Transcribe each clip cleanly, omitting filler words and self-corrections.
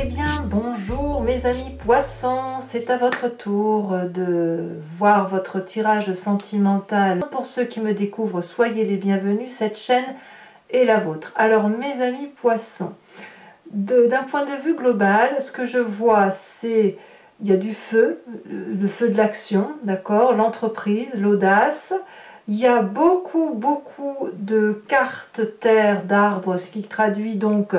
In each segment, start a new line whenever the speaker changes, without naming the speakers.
Eh bien, bonjour mes amis poissons, c'est à votre tour de voir votre tirage sentimental. Pour ceux qui me découvrent, soyez les bienvenus, cette chaîne est la vôtre. Alors mes amis poissons, d'un point de vue global, ce que je vois, c'est il y a du feu, le feu de l'action, d'accord, l'entreprise, l'audace. Il y a beaucoup de cartes terre, d'arbres, ce qui traduit donc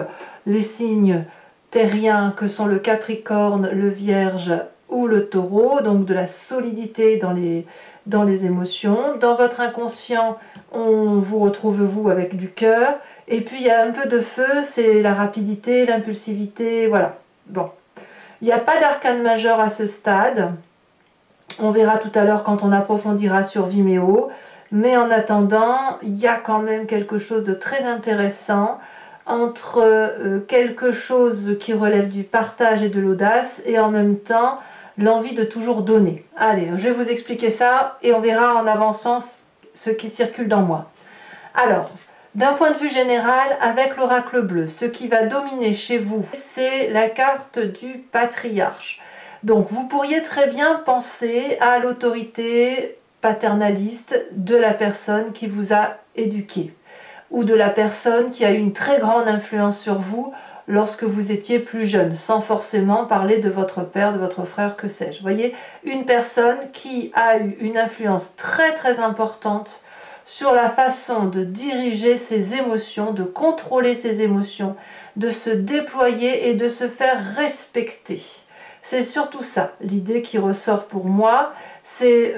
les signes terriens que sont le Capricorne, le Vierge ou le Taureau, donc de la solidité dans les émotions. Dans votre inconscient, on vous retrouve vous avec du cœur. Et puis il y a un peu de feu, c'est la rapidité, l'impulsivité, voilà. Bon. Il n'y a pas d'arcane majeur à ce stade. On verra tout à l'heure quand on approfondira sur Vimeo. Mais en attendant, il y a quand même quelque chose de très intéressant entre quelque chose qui relève du partage et de l'audace et en même temps l'envie de toujours donner. Allez, je vais vous expliquer ça et on verra en avançant ce qui circule dans moi. Alors, d'un point de vue général, avec l'oracle bleu, ce qui va dominer chez vous, c'est la carte du patriarche. Donc, vous pourriez très bien penser à l'autorité paternaliste de la personne qui vous a éduqué ou de la personne qui a eu une très grande influence sur vous lorsque vous étiez plus jeune, sans forcément parler de votre père, de votre frère, que sais-je. Vous voyez, une personne qui a eu une influence très importante sur la façon de diriger ses émotions, de contrôler ses émotions, de se déployer et de se faire respecter. C'est surtout ça, l'idée qui ressort pour moi, c'est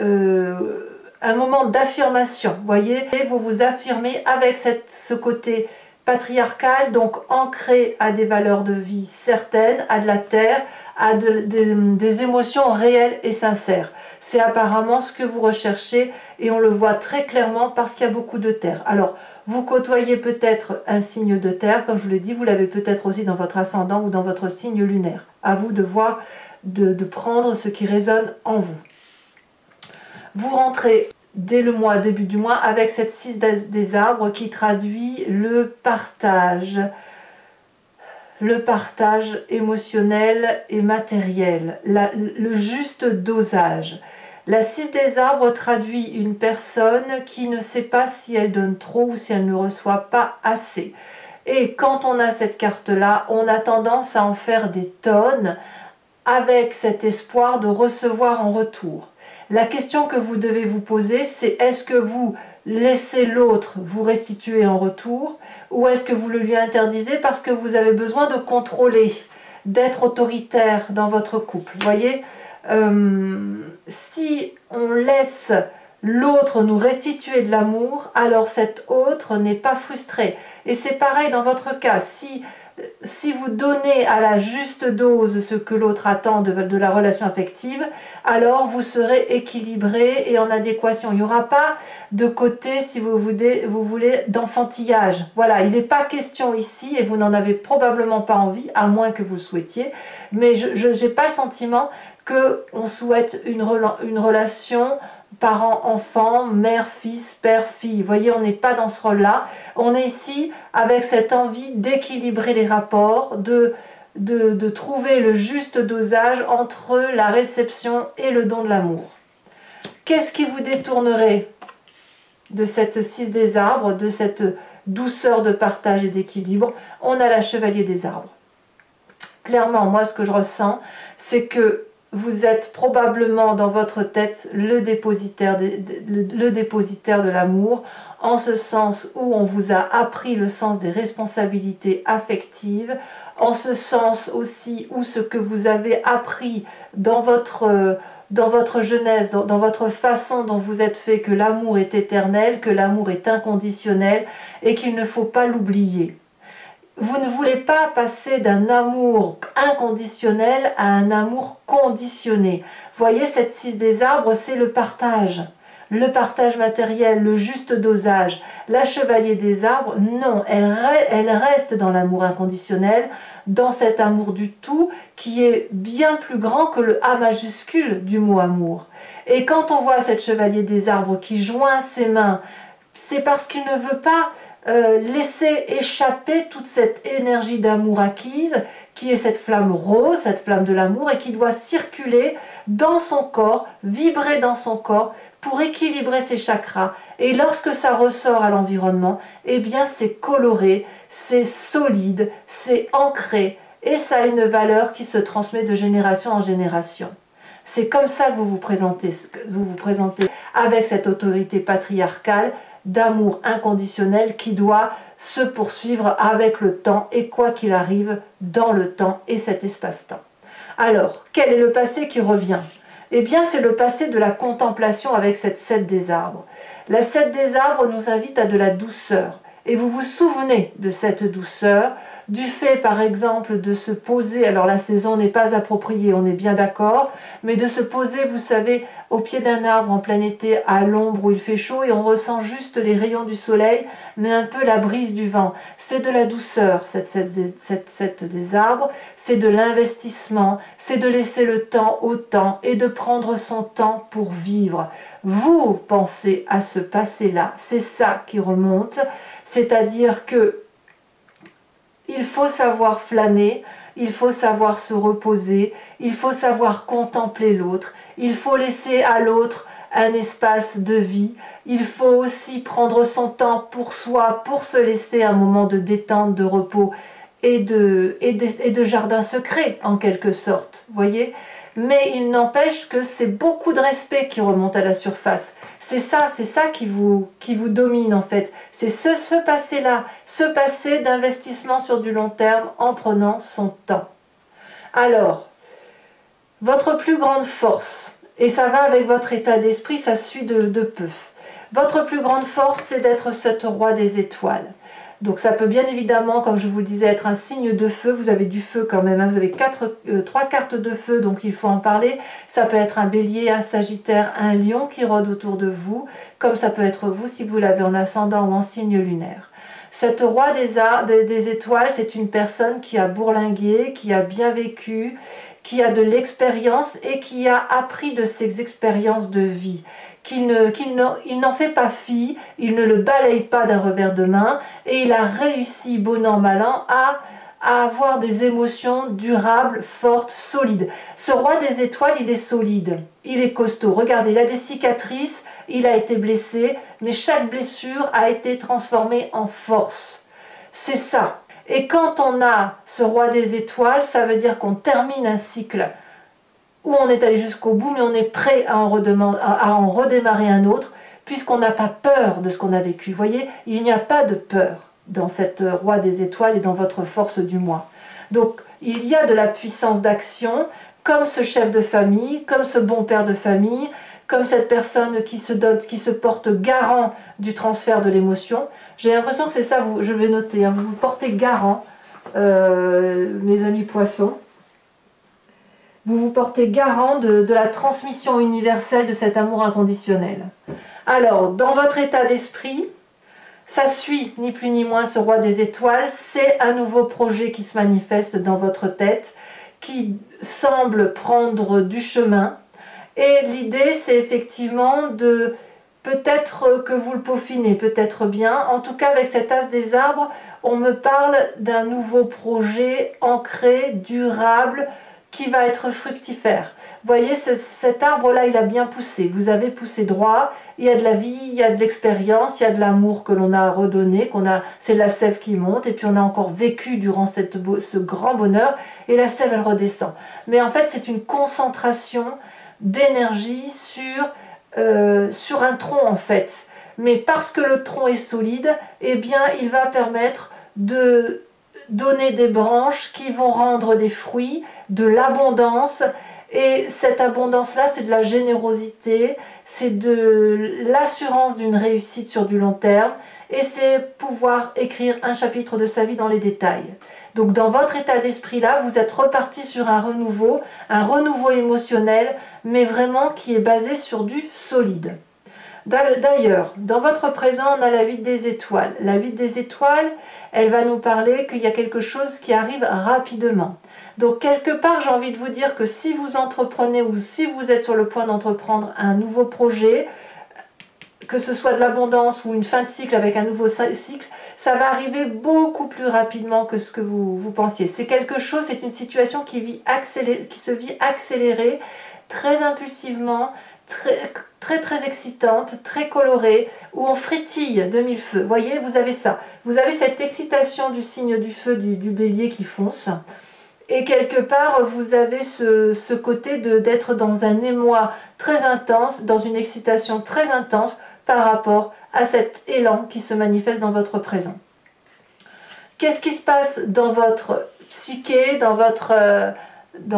un moment d'affirmation, voyez, et vous vous affirmez avec ce côté patriarcal, donc ancré à des valeurs de vie certaines, à de la terre, à des émotions réelles et sincères. C'est apparemment ce que vous recherchez et on le voit très clairement parce qu'il y a beaucoup de terre. Alors, vous côtoyez peut-être un signe de terre, comme je vous l'ai dit, vous l'avez peut-être aussi dans votre ascendant ou dans votre signe lunaire. À vous de voir, de prendre ce qui résonne en vous. Vous rentrez dès le mois, début du mois, avec cette 6 des arbres qui traduit le partage émotionnel et matériel, le juste dosage. La 6 des arbres traduit une personne qui ne sait pas si elle donne trop ou si elle ne reçoit pas assez. Et quand on a cette carte-là, on a tendance à en faire des tonnes avec cet espoir de recevoir en retour. La question que vous devez vous poser, c'est est-ce que vous laissez l'autre vous restituer en retour ou est-ce que vous le lui interdisez parce que vous avez besoin de contrôler, d'être autoritaire dans votre couple. Vous voyez, si on laisse l'autre nous restituer de l'amour, alors cet autre n'est pas frustré. Et c'est pareil dans votre cas, si vous donnez à la juste dose ce que l'autre attend de la relation affective, alors vous serez équilibré et en adéquation. Il n'y aura pas de côté, si vous voulez, d'enfantillage. Voilà, il n'est pas question ici, et vous n'en avez probablement pas envie, à moins que vous souhaitiez, mais je n'ai pas le sentiment qu'on souhaite une relation parent-enfant, mère-fils, père-fille. Vous voyez, on n'est pas dans ce rôle-là. On est ici avec cette envie d'équilibrer les rapports, de trouver le juste dosage entre la réception et le don de l'amour. Qu'est-ce qui vous détournerait de cette 6 des arbres, de cette douceur de partage et d'équilibre? On a la chevalier des arbres. Clairement, moi, ce que je ressens, c'est que vous êtes probablement dans votre tête le dépositaire de l'amour, en ce sens où on vous a appris le sens des responsabilités affectives, en ce sens aussi où ce que vous avez appris dans votre jeunesse, dans votre façon dont vous êtes fait, que l'amour est éternel, que l'amour est inconditionnel et qu'il ne faut pas l'oublier. Vous ne voulez pas passer d'un amour inconditionnel à un amour conditionné. Voyez, cette 6 des arbres, c'est le partage matériel, le juste dosage. La chevalier des arbres, non, elle reste dans l'amour inconditionnel, dans cet amour du tout qui est bien plus grand que le A majuscule du mot amour. Et quand on voit cette chevalier des arbres qui joint ses mains, c'est parce qu'il ne veut pas laisser échapper toute cette énergie d'amour acquise, qui est cette flamme rose, cette flamme de l'amour, et qui doit circuler dans son corps, vibrer dans son corps, pour équilibrer ses chakras. Et lorsque ça ressort à l'environnement, eh bien c'est coloré, c'est solide, c'est ancré, et ça a une valeur qui se transmet de génération en génération. C'est comme ça que vous vous présentez avec cette autorité patriarcale d'amour inconditionnel qui doit se poursuivre avec le temps et quoi qu'il arrive dans le temps et cet espace-temps. Alors, quel est le passé qui revient? Eh bien, c'est le passé de la contemplation avec cette 7 des arbres. La 7 des arbres nous invite à de la douceur. Et vous vous souvenez de cette douceur, du fait par exemple de se poser, alors la saison n'est pas appropriée, on est bien d'accord, mais de se poser, vous savez, au pied d'un arbre en plein été, à l'ombre où il fait chaud, et on ressent juste les rayons du soleil, mais un peu la brise du vent. C'est de la douceur, cette 7 des arbres, c'est de l'investissement, c'est de laisser le temps au temps, et de prendre son temps pour vivre. Vous pensez à ce passé-là, c'est ça qui remonte, c'est-à-dire que il faut savoir flâner, il faut savoir se reposer, il faut savoir contempler l'autre, il faut laisser à l'autre un espace de vie, il faut aussi prendre son temps pour soi, pour se laisser un moment de détente, de repos et de jardin secret en quelque sorte, voyez. Mais il n'empêche que c'est beaucoup de respect qui remonte à la surface. C'est ça qui vous domine en fait. C'est ce passé-là, ce passé d'investissement sur du long terme en prenant son temps. Alors, votre plus grande force, et ça va avec votre état d'esprit, ça suit de peu. Votre plus grande force, c'est d'être ce roi des étoiles. Donc ça peut bien évidemment, comme je vous le disais, être un signe de feu. Vous avez du feu quand même, hein. Vous avez 3 cartes de feu, donc il faut en parler. Ça peut être un bélier, un sagittaire, un lion qui rôde autour de vous, comme ça peut être vous si vous l'avez en ascendant ou en signe lunaire. Cette roi des étoiles, c'est une personne qui a bourlingué, qui a bien vécu, qui a de l'expérience et qui a appris de ses expériences de vie. Il n'en fait pas fi, il ne le balaye pas d'un revers de main et il a réussi, bon an, mal an, à avoir des émotions durables, fortes, solides. Ce roi des étoiles, il est solide, il est costaud. Regardez, il a des cicatrices, il a été blessé, mais chaque blessure a été transformée en force. C'est ça. Et quand on a ce roi des étoiles, ça veut dire qu'on termine un cycle où on est allé jusqu'au bout, mais on est prêt à en redémarrer un autre, puisqu'on n'a pas peur de ce qu'on a vécu. Vous voyez, il n'y a pas de peur dans cette roi des étoiles et dans votre force du moi. Donc, il y a de la puissance d'action, comme ce chef de famille, comme ce bon père de famille, comme cette personne qui se porte garant du transfert de l'émotion. J'ai l'impression que c'est ça, je vais noter, hein, vous vous portez garant, mes amis poissons. Vous vous portez garant de la transmission universelle de cet amour inconditionnel. Alors, dans votre état d'esprit, ça suit ni plus ni moins ce roi des étoiles, c'est un nouveau projet qui se manifeste dans votre tête, qui semble prendre du chemin. Et l'idée, c'est effectivement de peut-être que vous le peaufinez, peut-être bien. En tout cas, avec cet as des arbres, on me parle d'un nouveau projet ancré, durable, qui va être fructifère. Vous voyez, cet arbre-là, il a bien poussé. Vous avez poussé droit, il y a de la vie, il y a de l'expérience, il y a de l'amour que l'on a redonné, c'est la sève qui monte, et puis on a encore vécu durant ce grand bonheur, et la sève, elle redescend. Mais en fait, c'est une concentration d'énergie sur un tronc, en fait. Mais parce que le tronc est solide, eh bien, il va permettre de donner des branches qui vont rendre des fruits, de l'abondance, et cette abondance-là, c'est de la générosité, c'est de l'assurance d'une réussite sur du long terme, et c'est pouvoir écrire un chapitre de sa vie dans les détails. Donc dans votre état d'esprit-là, vous êtes reparti sur un renouveau émotionnel, mais vraiment qui est basé sur du solide. D'ailleurs, dans votre présent, on a la 8 des étoiles. La 8 des étoiles, elle va nous parler qu'il y a quelque chose qui arrive rapidement. Donc quelque part, j'ai envie de vous dire que si vous entreprenez ou si vous êtes sur le point d'entreprendre un nouveau projet, que ce soit de l'abondance ou une fin de cycle avec un nouveau cycle, ça va arriver beaucoup plus rapidement que ce que vous pensiez. C'est quelque chose, c'est une situation qui se vit accélérée, très impulsivement, très excitante, très colorée, où on frétille de mille feux. Vous voyez, vous avez ça. Vous avez cette excitation du signe du feu du bélier qui fonce. Et quelque part, vous avez ce côté d'être dans un émoi très intense, dans une excitation très intense par rapport à cet élan qui se manifeste dans votre présent. Qu'est-ce qui se passe dans votre psyché, dans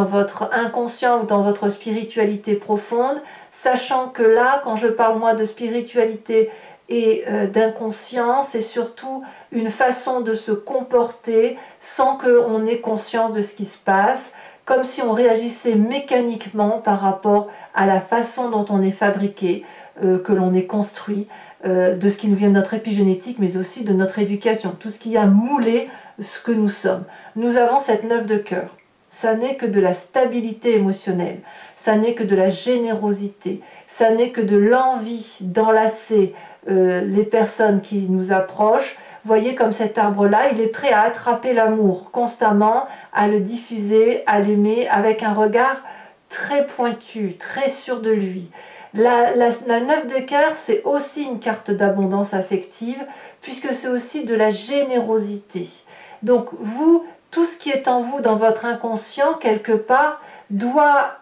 votre inconscient ou dans votre spiritualité profonde, sachant que là, quand je parle moi de spiritualité et d'inconscient, c'est surtout une façon de se comporter sans qu'on ait conscience de ce qui se passe, comme si on réagissait mécaniquement par rapport à la façon dont on est fabriqué, que l'on est construit, de ce qui nous vient de notre épigénétique, mais aussi de notre éducation, tout ce qui a moulé ce que nous sommes. Nous avons cette 9 de cœur. Ça n'est que de la stabilité émotionnelle, ça n'est que de la générosité, ça n'est que de l'envie d'enlacer les personnes qui nous approchent. Voyez comme cet arbre-là, il est prêt à attraper l'amour constamment, à le diffuser, à l'aimer avec un regard très pointu, très sûr de lui. La 9 de cœur, c'est aussi une carte d'abondance affective, puisque c'est aussi de la générosité. Donc vous, tout ce qui est en vous, dans votre inconscient, quelque part, doit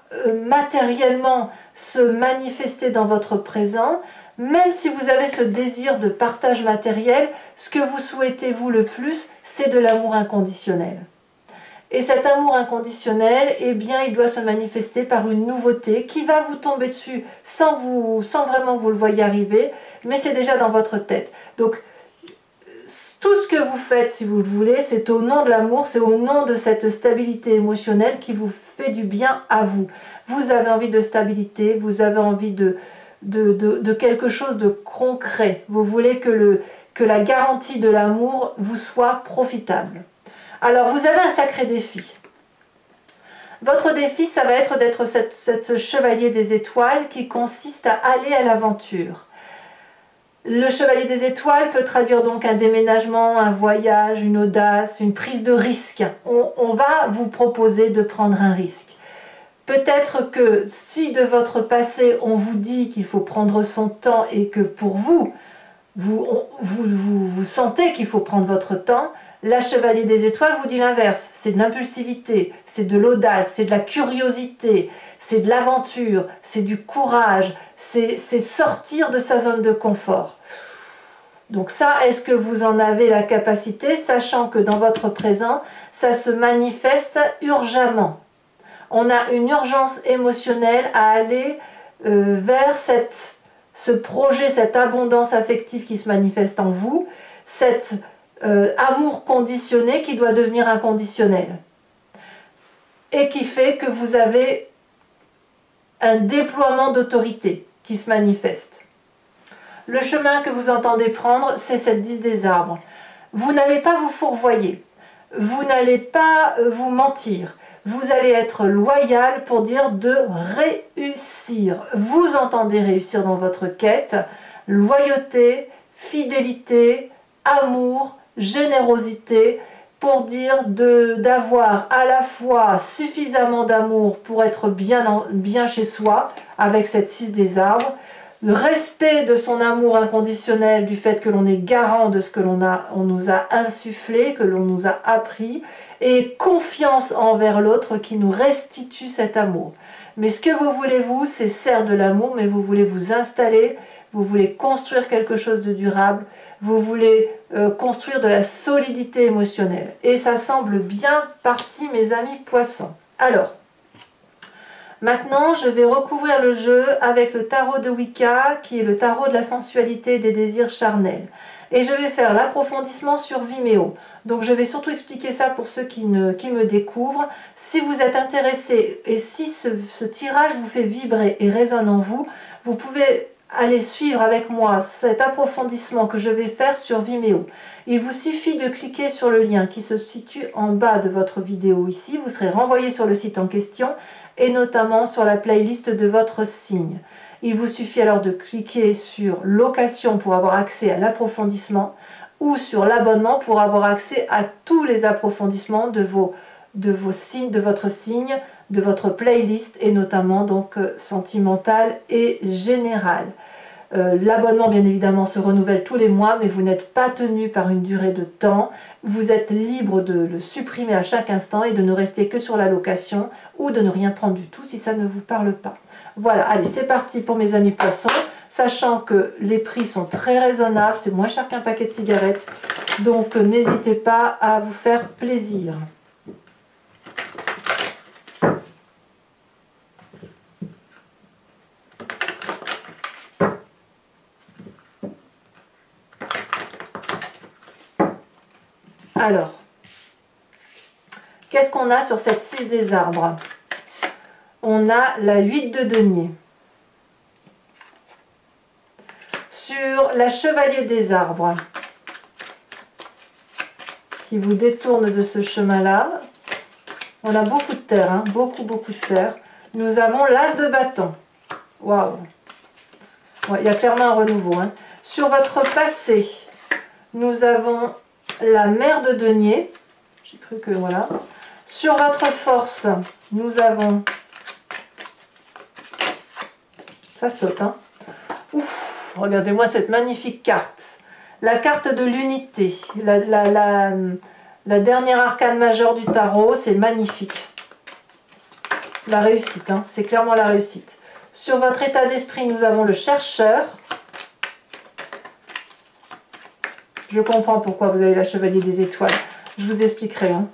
matériellement se manifester dans votre présent. Même si vous avez ce désir de partage matériel, ce que vous souhaitez vous le plus, c'est de l'amour inconditionnel. Et cet amour inconditionnel, eh bien, il doit se manifester par une nouveauté qui va vous tomber dessus sans vraiment vous le voyez arriver, mais c'est déjà dans votre tête. Donc, tout ce que vous faites, si vous le voulez, c'est au nom de l'amour, c'est au nom de cette stabilité émotionnelle qui vous fait du bien à vous. Vous avez envie de stabilité, vous avez envie de quelque chose de concret. Vous voulez que la garantie de l'amour vous soit profitable. Alors, vous avez un sacré défi. Votre défi, ça va être d'être ce chevalier des étoiles qui consiste à aller à l'aventure. Le chevalier des étoiles peut traduire donc un déménagement, un voyage, une audace, une prise de risque. On va vous proposer de prendre un risque. Peut-être que si de votre passé, on vous dit qu'il faut prendre son temps et que pour vous sentez qu'il faut prendre votre temps, la chevalier des étoiles vous dit l'inverse. C'est de l'impulsivité, c'est de l'audace, c'est de la curiosité, c'est de l'aventure, c'est du courage, c'est sortir de sa zone de confort. Donc ça, est-ce que vous en avez la capacité, sachant que dans votre présent, ça se manifeste urgemment. On a une urgence émotionnelle à aller vers ce projet, cette abondance affective qui se manifeste en vous, cet amour conditionné qui doit devenir inconditionnel et qui fait que vous avez un déploiement d'autorité qui se manifeste. Le chemin que vous entendez prendre, c'est cette 10 des arbres. Vous n'allez pas vous fourvoyer, vous n'allez pas vous mentir, vous allez être loyal pour dire de réussir. Vous entendez réussir dans votre quête, loyauté, fidélité, amour, générosité, pour dire d'avoir à la fois suffisamment d'amour pour être bien chez soi, avec cette 6 des arbres, le respect de son amour inconditionnel, du fait que l'on est garant de ce que on nous a insufflé, que l'on nous a appris, et confiance envers l'autre qui nous restitue cet amour. Mais ce que vous voulez, vous, c'est certes de l'amour, mais vous voulez vous installer, vous voulez construire quelque chose de durable, vous voulez construire de la solidité émotionnelle. Et ça semble bien parti, mes amis poissons. Alors, maintenant, je vais recouvrir le jeu avec le tarot de Wicca, qui est le tarot de la sensualité et des désirs charnels. Et je vais faire l'approfondissement sur Vimeo. Donc je vais surtout expliquer ça pour ceux qui me découvrent. Si vous êtes intéressé et si ce tirage vous fait vibrer et résonne en vous, vous pouvez aller suivre avec moi cet approfondissement que je vais faire sur Vimeo. Il vous suffit de cliquer sur le lien qui se situe en bas de votre vidéo ici. Vous serez renvoyé sur le site en question et notamment sur la playlist de votre signe. Il vous suffit alors de cliquer sur location pour avoir accès à l'approfondissement ou sur l'abonnement pour avoir accès à tous les approfondissements de vos signes, de votre signe, de votre playlist et notamment donc sentimental et général. L'abonnement bien évidemment se renouvelle tous les mois, mais vous n'êtes pas tenu par une durée de temps. Vous êtes libre de le supprimer à chaque instant et de ne rester que sur la location ou de ne rien prendre du tout si ça ne vous parle pas. Voilà, allez, c'est parti pour mes amis poissons, sachant que les prix sont très raisonnables, c'est moins cher qu'un paquet de cigarettes, donc n'hésitez pas à vous faire plaisir. Alors, qu'est-ce qu'on a sur cette 6 des arbres? On a la 8 de denier. Sur la chevalier des arbres, qui vous détourne de ce chemin-là, on a beaucoup de terre, hein, beaucoup de terre. Nous avons l'as de bâton. Waouh! Ouais, il y a clairement un renouveau. Hein. Sur votre passé, nous avons la mère de denier. J'ai cru que voilà. Sur votre force, nous avons... Ça saute, hein. Ouf, regardez-moi cette magnifique carte. La carte de l'unité. La dernière arcane majeure du tarot, c'est magnifique. La réussite, hein, c'est clairement la réussite. Sur votre état d'esprit, nous avons le chercheur. Je comprends pourquoi vous avez la chevalier des étoiles. Je vous expliquerai. Hein.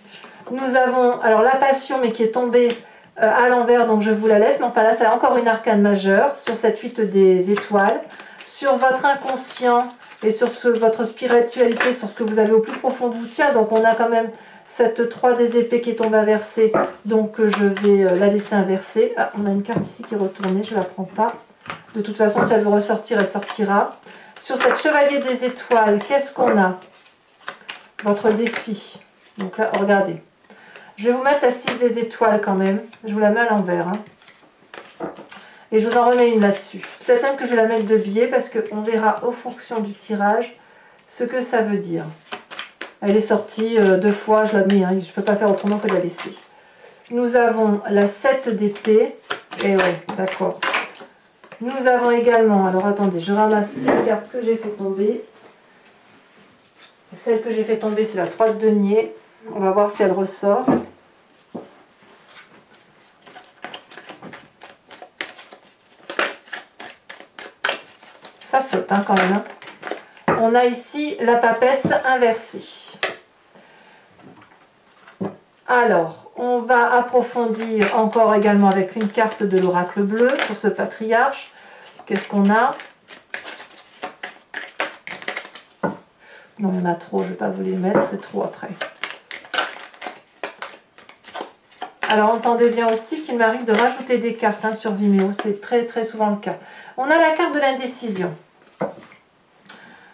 Nous avons alors la passion, mais qui est tombée à l'envers, donc je vous la laisse. Mais enfin là, c'est encore une arcane majeure sur cette 8 des étoiles. Sur votre inconscient et sur votre spiritualité, sur ce que vous avez au plus profond de vous. Tiens, donc on a quand même cette 3 des épées qui est tombée inversée. Donc je vais la laisser inverser. Ah, on a une carte ici qui est retournée, je ne la prends pas. De toute façon, si elle veut ressortir, elle sortira. Sur cette chevalier des étoiles, qu'est-ce qu'on a? Votre défi. Donc là, regardez. Je vais vous mettre la 6 des étoiles quand même. Je vous la mets à l'envers. Hein. Et je vous en remets une là-dessus. Peut-être même que je vais la mettre de biais parce qu'on verra au fonction du tirage ce que ça veut dire. Elle est sortie 2 fois, je la mets. Hein, je ne peux pas faire autrement que de la laisser. Nous avons la 7 d'épée. Et ouais, d'accord. Nous avons également, alors attendez, je ramasse la carte que j'ai fait tomber. Celle que j'ai fait tomber, c'est la 3 de denier. On va voir si elle ressort. Ça saute hein, quand même. Hein. On a ici la papesse inversée. Alors, on va approfondir encore également avec une carte de l'oracle bleu sur ce patriarche. Qu'est-ce qu'on a? Non, il y en a trop, je ne vais pas vous les mettre, c'est trop après. Alors, entendez bien aussi qu'il m'arrive de rajouter des cartes hein, sur Vimeo, c'est très souvent le cas. On a la carte de l'indécision.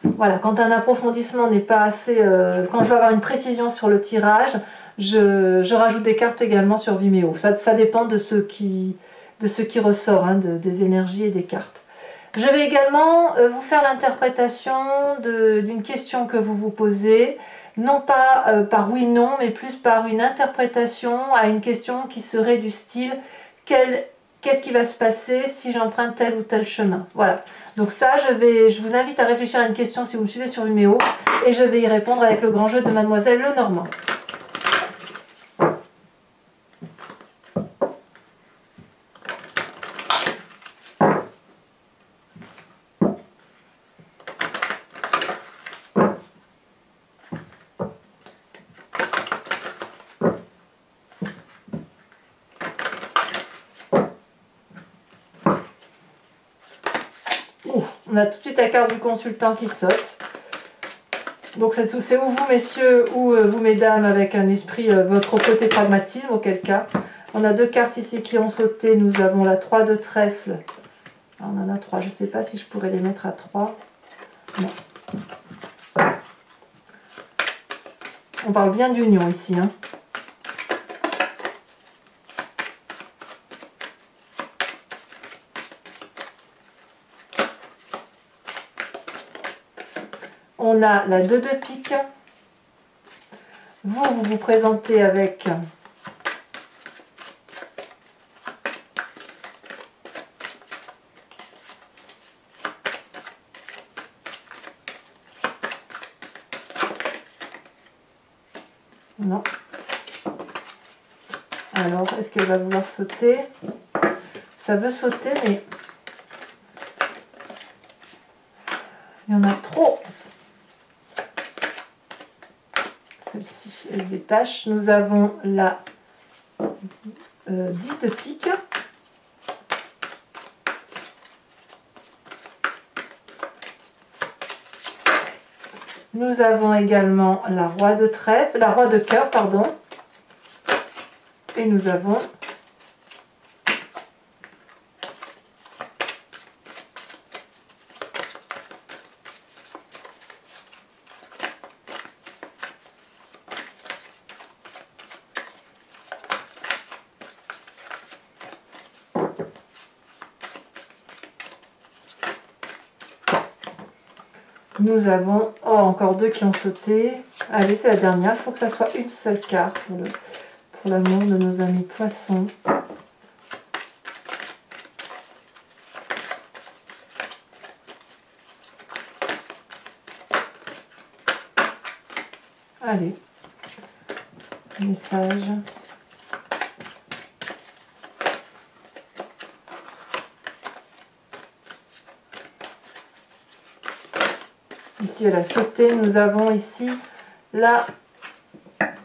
Voilà, quand un approfondissement n'est pas assez... quand je veux avoir une précision sur le tirage, je rajoute des cartes également sur Vimeo. Ça dépend de ce qui ressort, hein, des énergies et des cartes. Je vais également vous faire l'interprétation d'une question que vous vous posez, non pas par oui-non, mais plus par une interprétation à une question qui serait du style « Qu'est-ce qui va se passer si j'emprunte tel ou tel chemin ?» Voilà. Donc ça, je vous invite à réfléchir à une question si vous me suivez sur Vimeo, et je vais y répondre avec le grand jeu de Mademoiselle Lenormand. On a tout de suite la carte du consultant qui saute. Donc c'est ou vous messieurs ou vous mesdames avec un esprit, votre côté pragmatisme, auquel cas. On a 2 cartes ici qui ont sauté. Nous avons la 3 de trèfle. Ah, on en a 3. Je ne sais pas si je pourrais les mettre à 3. Non. On parle bien d'union ici. Hein. on a la 2 de pique. Vous vous présentez avec non. Alors, est-ce qu'elle va vouloir sauter? Ça veut sauter, mais il y en a trop. Celle-ci, elle se détache. Nous avons la 10 de pique. Nous avons également la roi de trèfle, la roi de cœur, pardon. Et nous avons encore 2 qui ont sauté. Allez, c'est la dernière. Il faut que ça soit une seule carte pour l'amour de nos amis poissons. Allez, message. Ici, elle a sauté. Nous avons ici la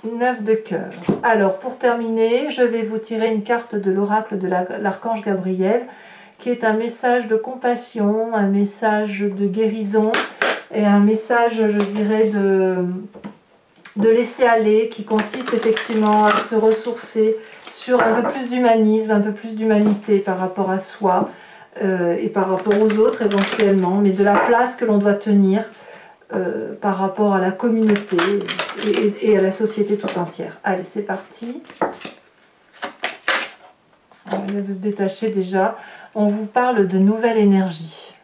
9 de cœur. Alors, pour terminer, je vais vous tirer une carte de l'oracle de l'archange Gabriel, qui est un message de compassion, un message de guérison et un message, je dirais, de laisser aller, qui consiste effectivement à se ressourcer sur un peu plus d'humanisme, un peu plus d'humanité par rapport à soi et par rapport aux autres éventuellement, mais de la place que l'on doit tenir par rapport à la communauté et à la société tout entière. Allez, c'est parti. Allez, vous se détachez déjà. On vous parle de nouvelle énergie.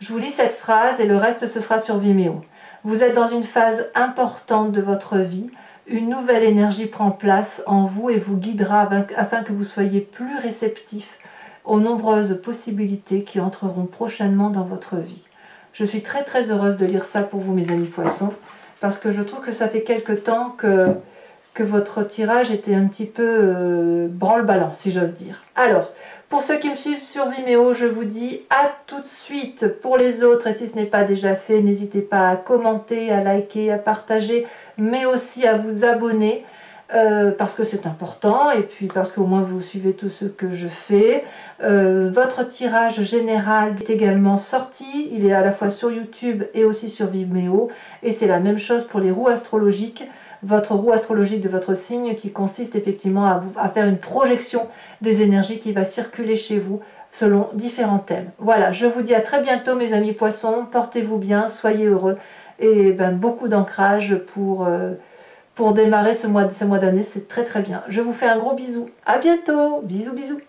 Je vous lis cette phrase et le reste ce sera sur Vimeo. Vous êtes dans une phase importante de votre vie. Une nouvelle énergie prend place en vous et vous guidera afin que vous soyez plus réceptif aux nombreuses possibilités qui entreront prochainement dans votre vie. Je suis très très heureuse de lire ça pour vous, mes amis poissons, parce que je trouve que ça fait quelque temps que votre tirage était un petit peu branle-ballant, si j'ose dire. Alors, pour ceux qui me suivent sur Vimeo, je vous dis à tout de suite. Pour les autres, et si ce n'est pas déjà fait, n'hésitez pas à commenter, à liker, à partager, mais aussi à vous abonner. Parce que c'est important et puis parce qu'au moins vous suivez tout ce que je fais. Votre tirage général est également sorti, il est à la fois sur YouTube et aussi sur Vimeo et c'est la même chose pour les roues astrologiques, votre roue astrologique de votre signe qui consiste effectivement à faire une projection des énergies qui va circuler chez vous selon différents thèmes. Voilà, je vous dis à très bientôt mes amis poissons, portez-vous bien, soyez heureux et beaucoup d'ancrage pour démarrer ce mois d'année, c'est très très bien. Je vous fais un gros bisou. À bientôt. Bisous, bisous.